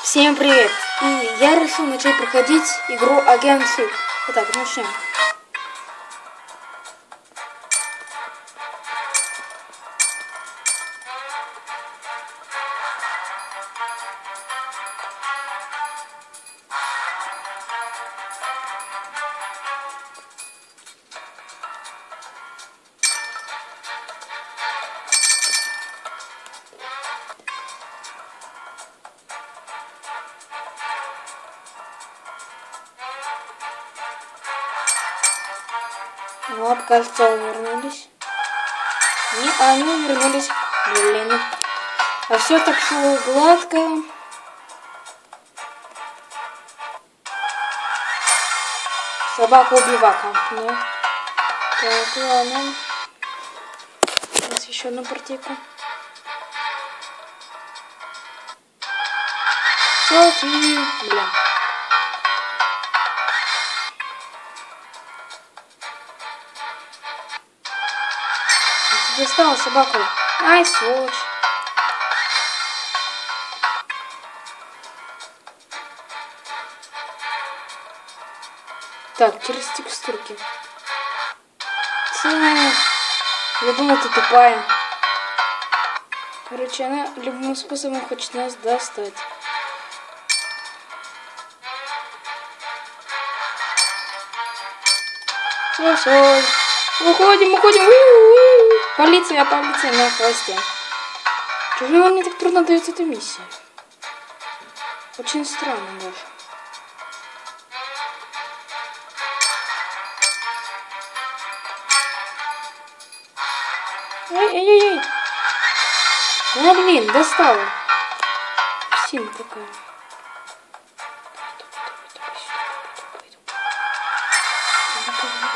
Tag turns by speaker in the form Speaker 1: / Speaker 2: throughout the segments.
Speaker 1: Всем привет! И я решил начать проходить игру Агент Щит. Итак, начнем. Вот, кажется, вернулись. Не, они вернулись. Блин. А все так шло гладко. Собака-убивака, да. Так, ладно. Сейчас еще одну партийку. Софи, блин. Достала собаку. Ай, сволочь. Так, через текстурки. Я думала, ты тупая. Короче, она любым способом хочет нас достать. Все. Уходим. Полиция на хвосте. Чего мне так трудно дается эта миссия? Очень странно даже. Ай. А, блин, достала. Сильно такая.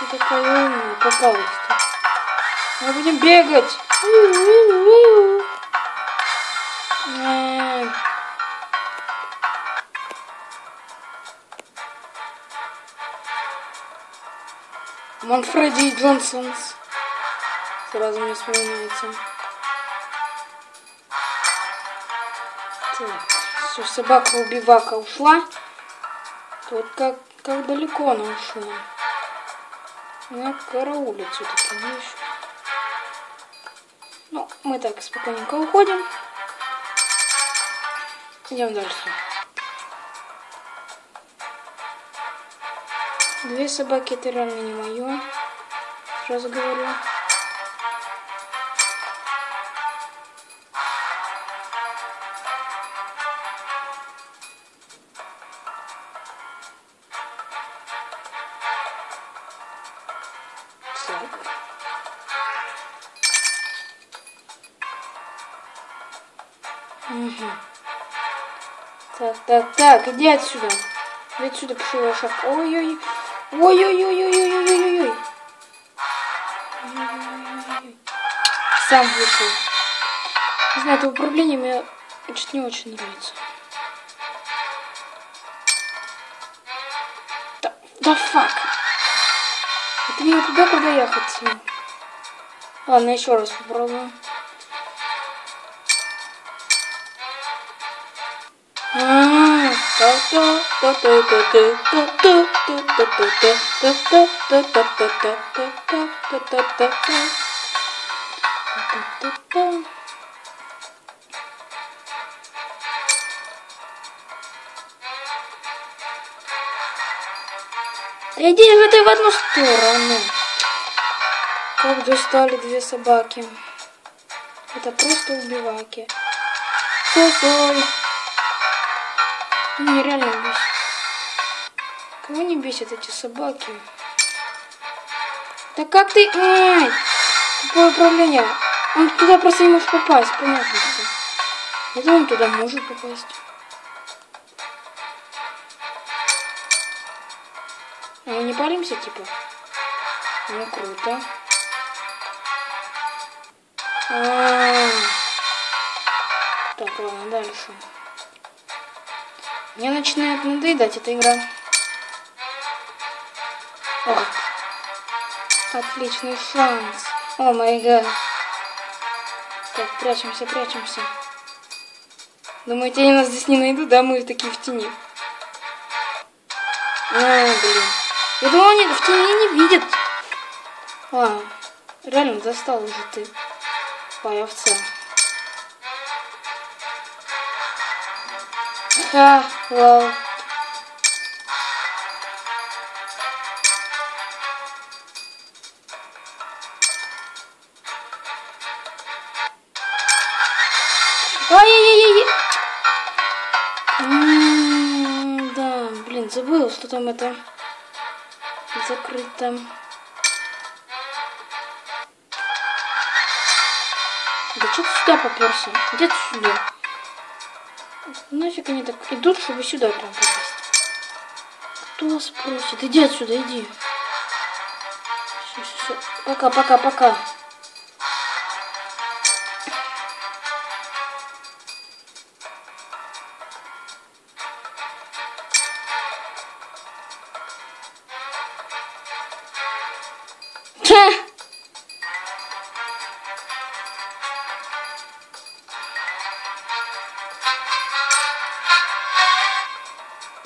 Speaker 1: Ты такая умная, попалась. Мы будем бегать. Манфреди Джонсонс. Сразу мне вспоминается. Так, все, собака-убивака ушла. Вот как далеко она ушла. Она караулит все-таки, видишь? Ну, мы так спокойненько уходим. Идем дальше. Две собаки — это реально не мое. Сразу говорю. Угу. Так, иди отсюда. Иди отсюда, пошли лошак. Ой. Сам вышел. Не знаю, это управление мне не очень нравится. Да фак. Это мне туда, куда я хотел. Ладно, еще раз попробуем. Иди же ты в одну сторону. Как достали две собаки. Это просто убиваки. Стой. Мне реально бесит. Кого не бесят эти собаки? Да как ты... Ай! Какое управление? Он туда просто не может попасть, понятно все. Это он туда может попасть. А мы не палимся, типа? Ну, круто. Так, ладно, дальше. Мне начинает надоедать эта игра. О, отличный шанс. О май гад. Так, прячемся. Думаете, они нас здесь не найдут? Да, мы такие в тени. Блин. Я думал, они в тени не видят. Реально достал уже ты. Ой, овца. Лол. Ай-яй-яй-яй. Да, блин, забыл, что там это закрыто. Да что ты сюда попёрся? Иди сюда. Нафиг они так идут, чтобы сюда прям попасть? Кто вас просит? Иди отсюда, иди. Все. Пока.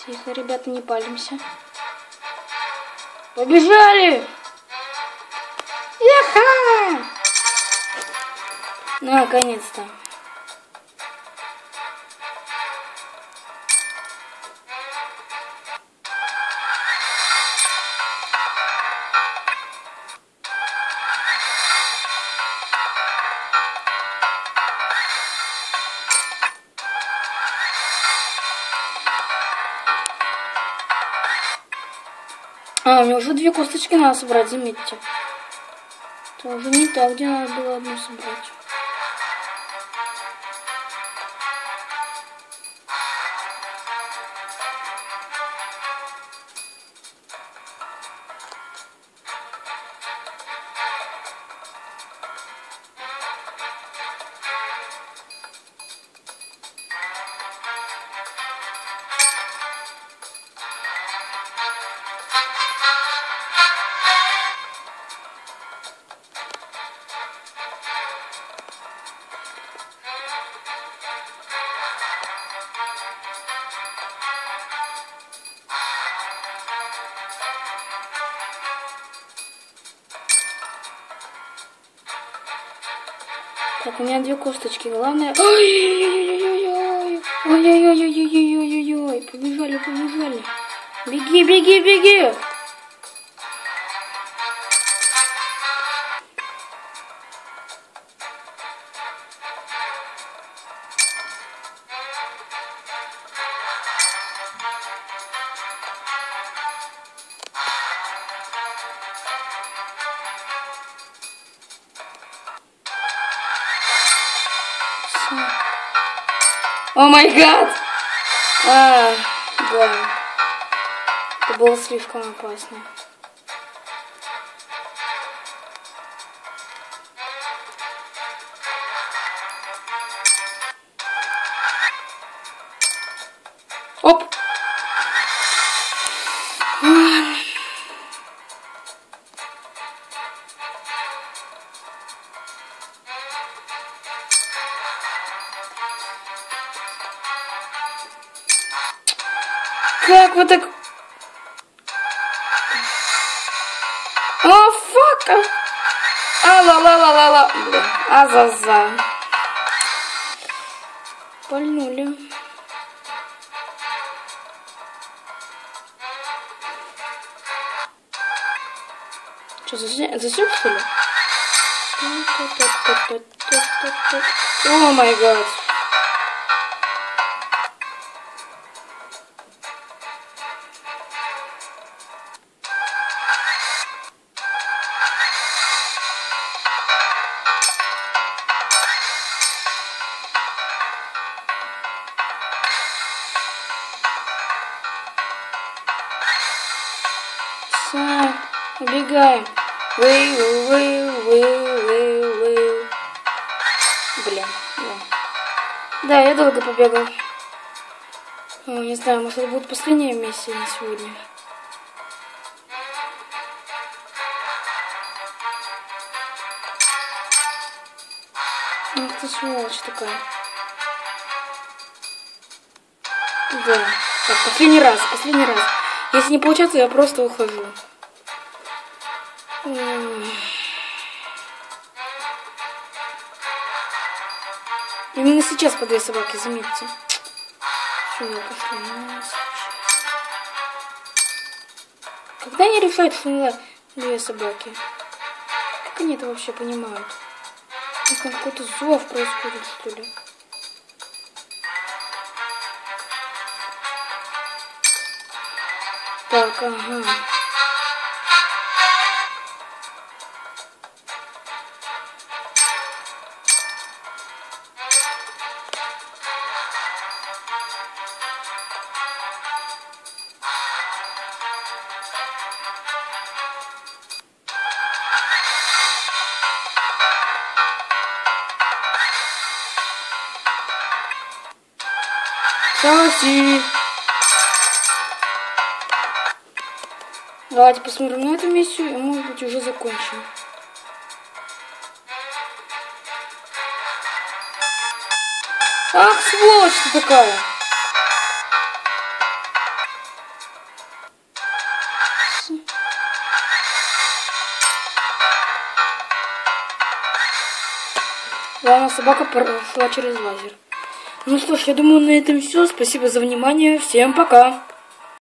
Speaker 1: Тихо, ребята, не палимся. Побежали! Яха! Наконец-то. У меня уже 2 косточки надо собрать, заметьте. Это уже не так, где надо было одну собрать. Так, у меня 2 косточки, главное... Ой-ой-ой-ой-ой-ой-ой-ой-ой-ой-ой-ой-ой, побежали. Беги. О май гад! Да. Это было слишком опасно. Оп! Как вы так... О, фак! Ла-ла-ла-ла-ла. Азаза. Пальнули. Что, засек, что ли? О май гад. Все, убегаем. Блин, да, я долго побегал. Не знаю, может, это будет последняя миссия на сегодня. Ах ты сволочь такая. Да. Так, последний раз, последний раз. Если не получается, я просто ухожу. Именно сейчас по 2 собаки, заметьте. Все, пошли. Когда они решают, что надо 2 собаки? Как они это вообще понимают? Там какой-то зов происходит, что ли? Так, ага. Соси. Давайте посмотрим на эту миссию и, может быть, уже закончим. Ах, сволочь ты такая! Ладно, собака прошла через лазер. Ну что ж, я думаю, на этом все. Спасибо за внимание. Всем пока!